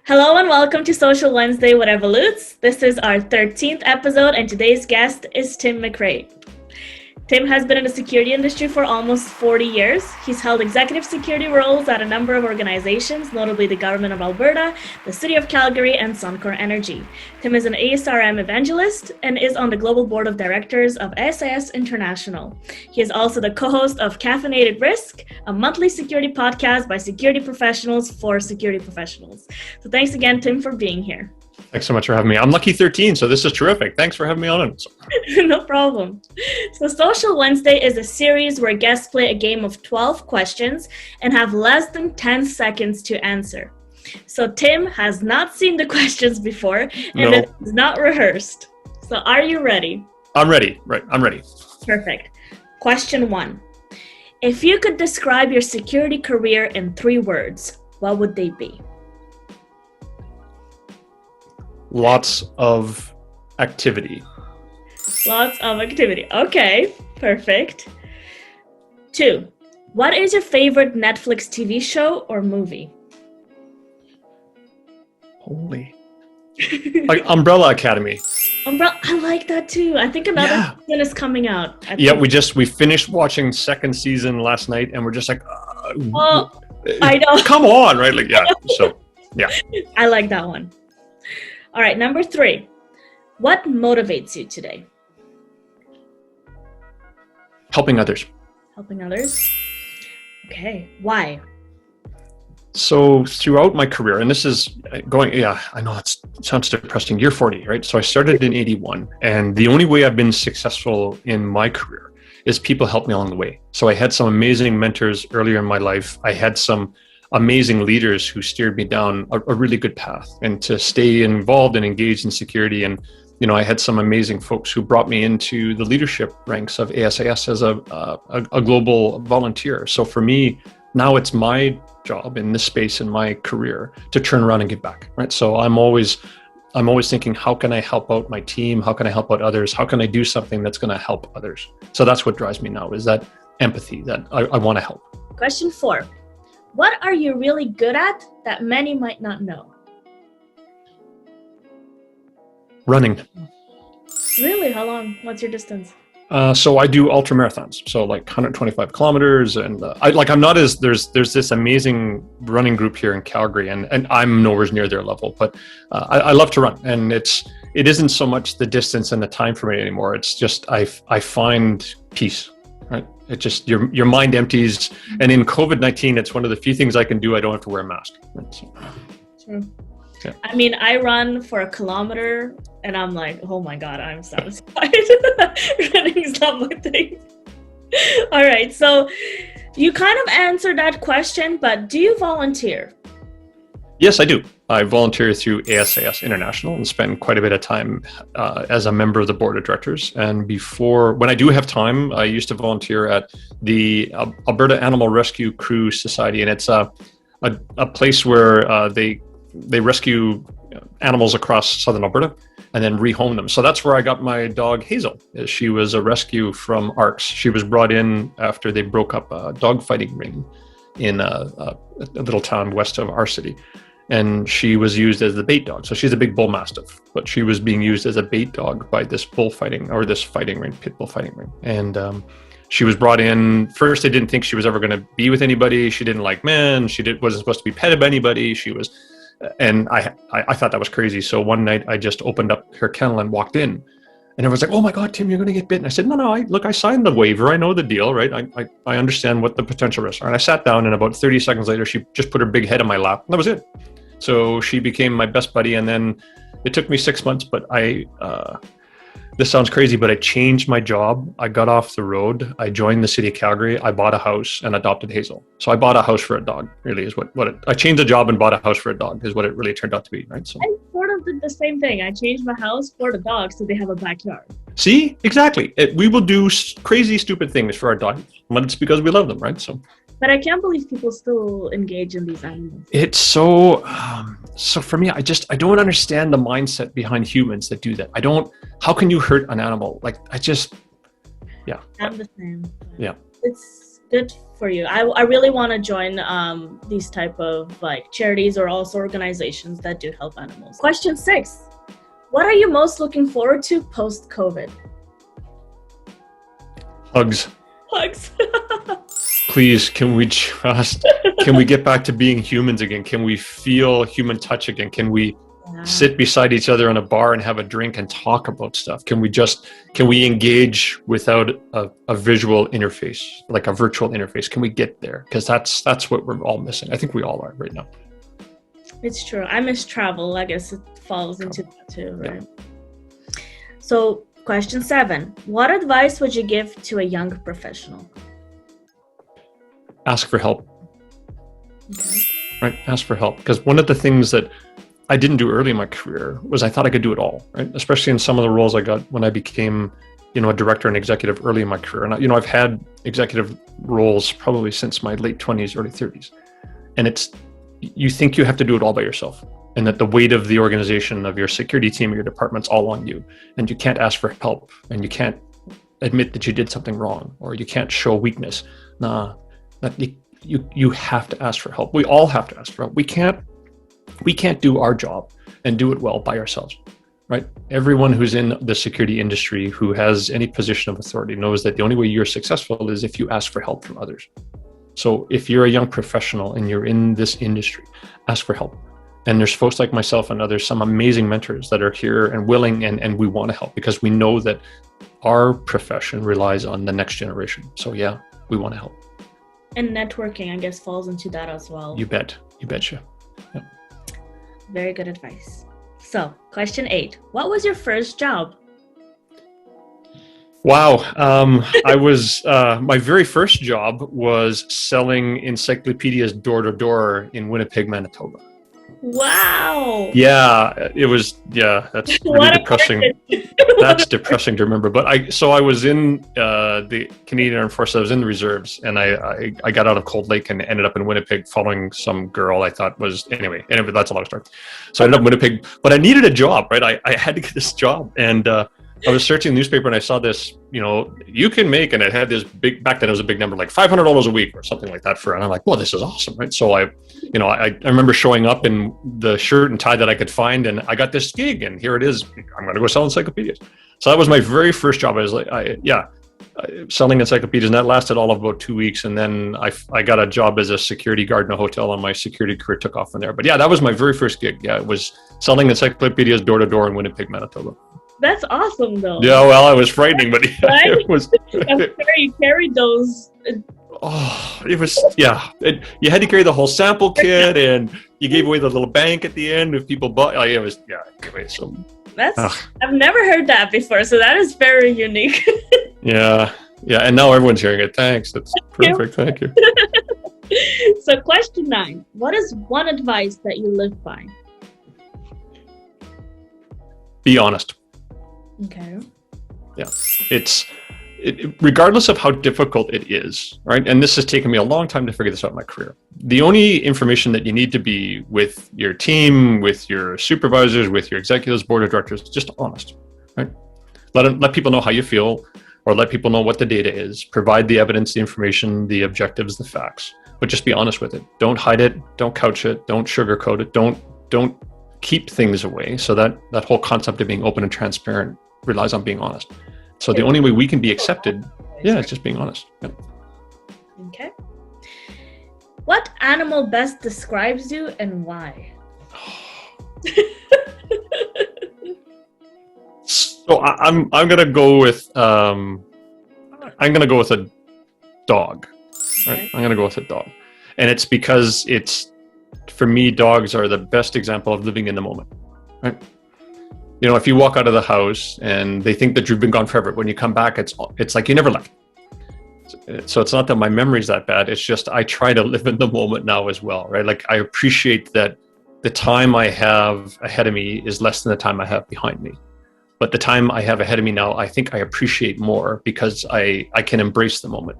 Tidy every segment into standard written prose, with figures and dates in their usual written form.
Hello and welcome to Social Wednesday with Evolutz. This is our 13th episode and today's guest is Tim McCreight. Tim has been in the security industry for almost 40 years. He's held executive security roles at a number of organizations, notably the Government of Alberta, the City of Calgary, and Suncor Energy. Tim is an ASRM evangelist and is on the global board of directors of SAS International. He is also the co-host of Caffeinated Risk, a monthly security podcast by security professionals for security professionals. So thanks again, Tim, for being here. Thanks so much for having me. I'm lucky 13, so this is terrific. Thanks for having me on. No problem. So Social Wednesday is a series where guests play a game of 12 questions and have less than 10 seconds to answer. So Tim has not seen the questions before and it is not rehearsed. So are you ready? I'm ready. Right. I'm ready. Perfect. Question 1. If you could describe your security career in 3 words, what would they be? Lots of activity. Lots of activity. Okay, perfect. 2. What is your favorite Netflix TV show or movie? Holy. Like Umbrella Academy. I like that too. I think another season is coming out. We finished watching second season last night and we're just like, I know. Come on, right? Like, yeah. So, yeah. I like that one. All right, number 3. What motivates you today? Helping others. Helping others? Okay, why? So throughout my career, and this is I know it sounds depressing, year 40, right? So I started in 81, and the only way I've been successful in my career is people helped me along the way. So I had some amazing mentors earlier in my life. I had some amazing leaders who steered me down a really good path and to stay involved and engaged in security. And, you know, I had some amazing folks who brought me into the leadership ranks of ASAS as a global volunteer. So for me, now it's my job in this space in my career to turn around and give back, right? So I'm always thinking, how can I help out my team? How can I help out others? How can I do something that's going to help others? So that's what drives me now, is that empathy, that I want to help. Question 4. What are you really good at that many might not know? Running. Really? How long? What's your distance? So I do ultra marathons, so like 125 kilometers, and there's this amazing running group here in Calgary, and I'm nowhere near their level, but I love to run, and it isn't so much the distance and the time for me anymore. It's just I find peace, right? It just your mind empties, and in COVID-19, it's one of the few things I can do. I don't have to wear a mask. Right? So, True. Yeah. I mean, I run for a kilometer and I'm like, oh my God, I'm satisfied. Running is not my thing. All right. So you kind of answered that question, but do you volunteer? Yes, I do. I volunteer through ASAS International and spend quite a bit of time as a member of the board of directors. And when I do have time, I used to volunteer at the Alberta Animal Rescue Crew Society. And it's a place where they rescue animals across southern Alberta and then rehome them. So that's where I got my dog Hazel. She was a rescue from ARCS. She was brought in after they broke up a dog fighting ring in a little town west of our city. And she was used as the bait dog. So she's a big bull mastiff, but she was being used as a bait dog by this fighting ring, pit bull fighting ring. And she was brought in. First, they didn't think she was ever going to be with anybody. She didn't like men. Wasn't supposed to be petted by anybody. And I thought that was crazy. So one night I just opened up her kennel and walked in, and everyone's like, "Oh my God, Tim, you're going to get bitten." I said, "No, I signed the waiver. I know the deal, right? I understand what the potential risks are." And I sat down, and about 30 seconds later, she just put her big head on my lap. And that was it. So she became my best buddy. And then it took me 6 months, but this sounds crazy, but I changed my job. I got off the road. I joined the city of Calgary. I bought a house and adopted Hazel. So I bought a house for a dog, really is I changed the job and bought a house for a dog is what it really turned out to be, right? So I sort of did the same thing. I changed my house for the dog so they have a backyard. See, exactly. We will do crazy, stupid things for our dog, but it's because we love them, right? So. But I can't believe people still engage in these animals. It's so for me, I don't understand the mindset behind humans that do that. How can you hurt an animal? Like, I'm the same. Yeah. It's good for you. I really want to join these type of like charities or also organizations that do help animals. Question 6. What are you most looking forward to post-COVID? Hugs. Hugs. Please, can we get back to being humans again? Can we feel human touch again? Can we sit beside each other in a bar and have a drink and talk about stuff? Can we engage without a visual interface, like a virtual interface? Can we get there? Because that's what we're all missing. I think we all are right now. It's true. I miss travel. I guess it falls into that too, right? Yeah. So question 7, what advice would you give to a young professional? Ask for help. Okay. Right? Ask for help. Because one of the things that I didn't do early in my career was I thought I could do it all, right? Especially in some of the roles I got when I became, a director and executive early in my career. And, I've had executive roles probably since my late 20s, early 30s. And you think you have to do it all by yourself, and that the weight of the organization, of your security team, or your department's all on you. And you can't ask for help, and you can't admit that you did something wrong, or you can't show weakness. You have to ask for help. We all have to ask for help. We can't do our job and do it well by ourselves, right? Everyone who's in the security industry who has any position of authority knows that the only way you're successful is if you ask for help from others. So if you're a young professional and you're in this industry, ask for help. And there's folks like myself and others, some amazing mentors that are here and willing, and we want to help because we know that our profession relies on the next generation. So yeah, we want to help. And networking, I guess, falls into that as well. You bet. You betcha. Yeah. Very good advice. So, question 8. What was your first job? Wow. I was, my very first job was selling encyclopedias door to door in Winnipeg, Manitoba. Wow. Yeah, it was, that's really depressing. That's depressing to remember. But I was in the Canadian Armed Forces. I was in the reserves, and I got out of Cold Lake and ended up in Winnipeg following some girl I thought was, anyway, that's a long story. So I ended up in Winnipeg, but I needed a job, right? I had to get this job. And I was searching the newspaper and I saw this, you can make, and it had this big, back then it was a big number, like $500 a week or something like that and I'm like, well, this is awesome, right? So I remember showing up in the shirt and tie that I could find, and I got this gig, and here it is. I'm going to go sell encyclopedias. So that was my very first job. I was like, selling encyclopedias, and that lasted all of about 2 weeks. And then I got a job as a security guard in a hotel, and my security career took off from there. But yeah, that was my very first gig. Yeah, it was selling encyclopedias door to door in Winnipeg, Manitoba. That's awesome, though. Yeah, well, it was frightening, but yeah, right? It was. I'm sure you carried those. Oh, it was, yeah. You had to carry the whole sample kit, and you gave away the little bank at the end if people bought. It was, yeah. Anyway, so I've never heard that before, so that is very unique. Yeah, and now everyone's hearing it. Thanks. That's perfect. Thank you. So, question 9: what is one advice that you live by? Be honest. Okay. Yeah, regardless of how difficult it is, right? And this has taken me a long time to figure this out in my career. The only information that you need to be with your team, with your supervisors, with your executives, board of directors, just honest, right? Let people know how you feel, or let people know what the data is. Provide the evidence, the information, the objectives, the facts, but just be honest with it. Don't hide it. Don't couch it. Don't sugarcoat it. Don't keep things away. So that whole concept of being open and transparent relies on being honest. So the only way we can be accepted, it's just being honest. Yeah. Okay. What animal best describes you and why? So I'm gonna go with a dog. Right? I'm gonna go with a dog, and it's because for me, dogs are the best example of living in the moment. Right? If you walk out of the house and they think that you've been gone forever, when you come back, it's like you never left. So it's not that my memory's that bad. It's just I try to live in the moment now as well, right? Like I appreciate that the time I have ahead of me is less than the time I have behind me. But the time I have ahead of me now, I think I appreciate more because I can embrace the moment.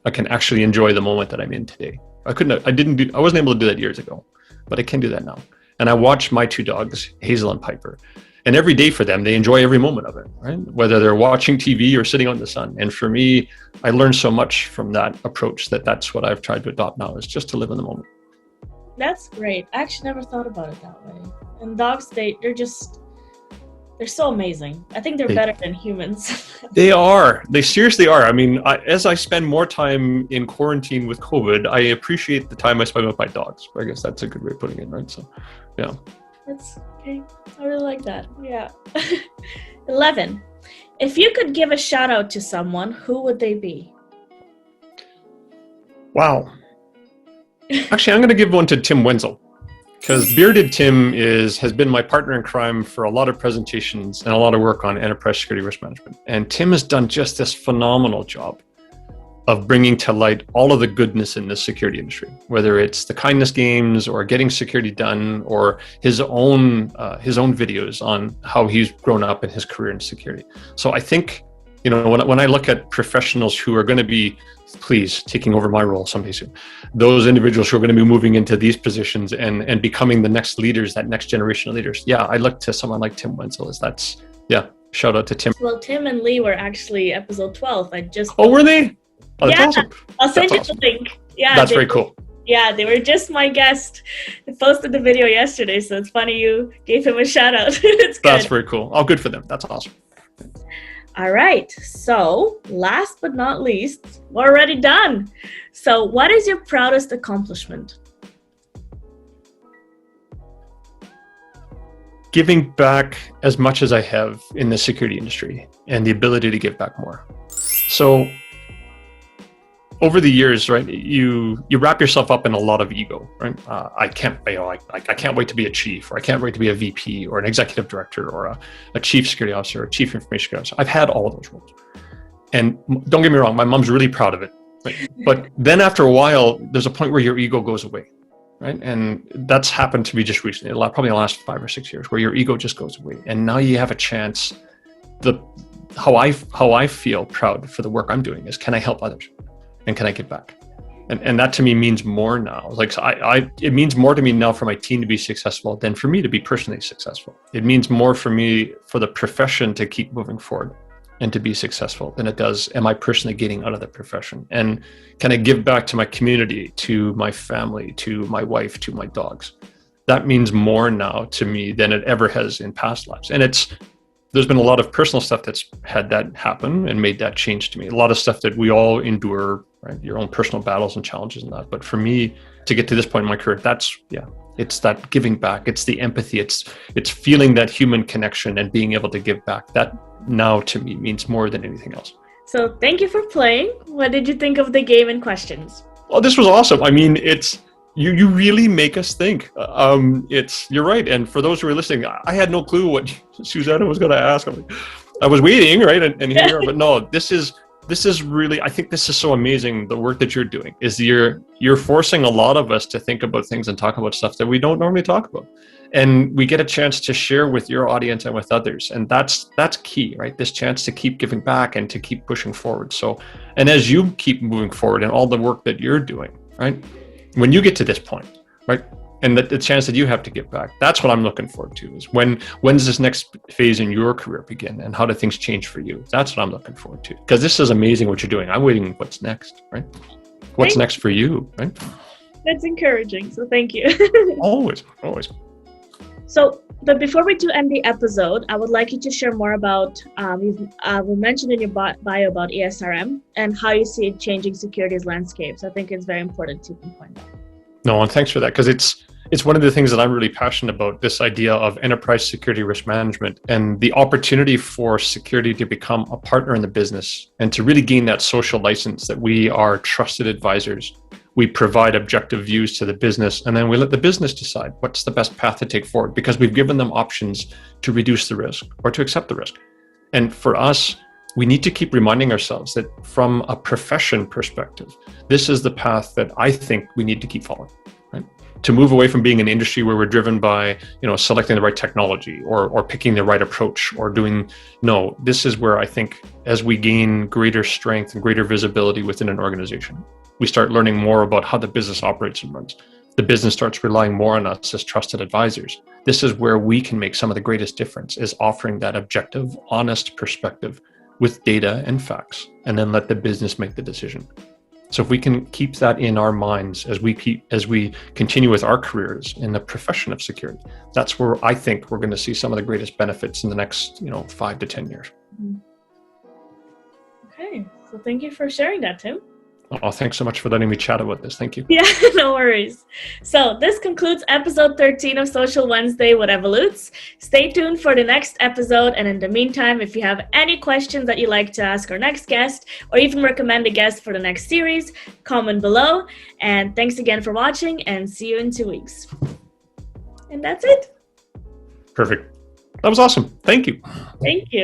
I can actually enjoy the moment that I'm in today. I wasn't able to do that years ago, but I can do that now. And I watch my 2 dogs, Hazel and Piper. And every day for them, they enjoy every moment of it, right? Whether they're watching TV or sitting on the sun. And for me, I learned so much from that approach that's what I've tried to adopt now, is just to live in the moment. That's great. I actually never thought about it that way. And dogs, they're so amazing. I think they're better than humans. They are. They seriously are. I mean, as I spend more time in quarantine with COVID, I appreciate the time I spend with my dogs. I guess that's a good way of putting it, right? So, yeah. That's okay. I really like that. Yeah. 11. If you could give a shout out to someone, who would they be? Wow. Actually, I'm going to give one to Tim Wenzel, because Bearded Tim has been my partner in crime for a lot of presentations and a lot of work on enterprise security risk management. And Tim has done just this phenomenal job of bringing to light all of the goodness in the security industry, whether it's the kindness games or getting security done, or his own videos on how he's grown up in his career in security. So I think, when I look at professionals who are going to be, please, taking over my role someday soon, those individuals who are going to be moving into these positions and becoming the next leaders, that next generation of leaders. Yeah, I look to someone like Tim Wenzel shout out to Tim. Well, Tim and Lee were actually episode 12. Oh, were they? Oh, that's yeah, awesome. I'll send you the link. Yeah, that's very cool. Yeah, they were just my guest. I posted the video yesterday, so it's funny you gave him a shout out. It's good. That's very cool. Oh, good for them. That's awesome. All right. So last but not least, we're already done. So what is your proudest accomplishment? Giving back as much as I have in the security industry and the ability to give back more. So over the years, right, you wrap yourself up in a lot of ego, right? I can't wait to be a chief, or I can't wait to be a VP or an executive director or a chief security officer or a chief information security officer. I've had all of those roles. And don't get me wrong, my mom's really proud of it. Right? But then after a while, there's a point where your ego goes away, right? And that's happened to me just recently, probably in the last 5 or 6 years, where your ego just goes away. And now you have a chance. How I feel proud for the work I'm doing is, can I help others? And can I give back? And that to me means more now. Like, so it means more to me now for my team to be successful than for me to be personally successful. It means more for me, for the profession to keep moving forward and to be successful than it does, am I personally getting out of the profession? And can I give back to my community, to my family, to my wife, to my dogs? That means more now to me than it ever has in past lives. And there's been a lot of personal stuff that's had that happen and made that change to me. A lot of stuff that we all endure, right? Your own personal battles and challenges and that. But for me to get to this point in my career, it's that giving back. It's the empathy. It's feeling that human connection and being able to give back. That now to me means more than anything else. So thank you for playing. What did you think of the game and questions? Oh, this was awesome. I mean, you really make us think. You're right. And for those who are listening, I had no clue what Susanna was going to ask. I was waiting, right? And here we are. But no, this is really, I think this is so amazing. The work that you're doing is you're forcing a lot of us to think about things and talk about stuff that we don't normally talk about. And we get a chance to share with your audience and with others. And that's key, right? This chance to keep giving back and to keep pushing forward. So, and as you keep moving forward and all the work that you're doing, right? When you get to this point, right? And the chance that you have to give back, that's what I'm looking forward to, is when does this next phase in your career begin and how do things change for you? That's what I'm looking forward to, because this is amazing what you're doing. I'm waiting what's next, right? What's next for you, right? That's encouraging. So thank you. Always. So, but before we do end the episode, I would like you to share more about, we mentioned in your bio about ESRM and how you see it changing security's landscapes. I think it's very important to point out. No, and thanks for that, because it's one of the things that I'm really passionate about, this idea of enterprise security risk management and the opportunity for security to become a partner in the business and to really gain that social license that we are trusted advisors. We provide objective views to the business, and then we let the business decide what's the best path to take forward, because we've given them options to reduce the risk or to accept the risk. And for us, we need to keep reminding ourselves that from a profession perspective, this is the path that I think we need to keep following, right? To move away from being an industry where we're driven by, selecting the right technology or picking the right approach or this is where I think as we gain greater strength and greater visibility within an organization, we start learning more about how the business operates and runs. the business starts relying more on us as trusted advisors. This is where we can make some of the greatest difference, is offering that objective, honest perspective with data and facts, and then let the business make the decision. So if we can keep that in our minds as we continue with our careers in the profession of security, that's where I think we're going to see some of the greatest benefits in the next 5 to 10 years. Okay, so thank you for sharing that, Tim. Oh, thanks so much for letting me chat about this. Thank you. Yeah, no worries. So this concludes episode 13 of Social Wednesday with Evolutz. Stay tuned for the next episode. And in the meantime, if you have any questions that you'd like to ask our next guest, or even recommend a guest for the next series, comment below. And thanks again for watching, and see you in 2 weeks. And that's it. Perfect. That was awesome. Thank you. Thank you.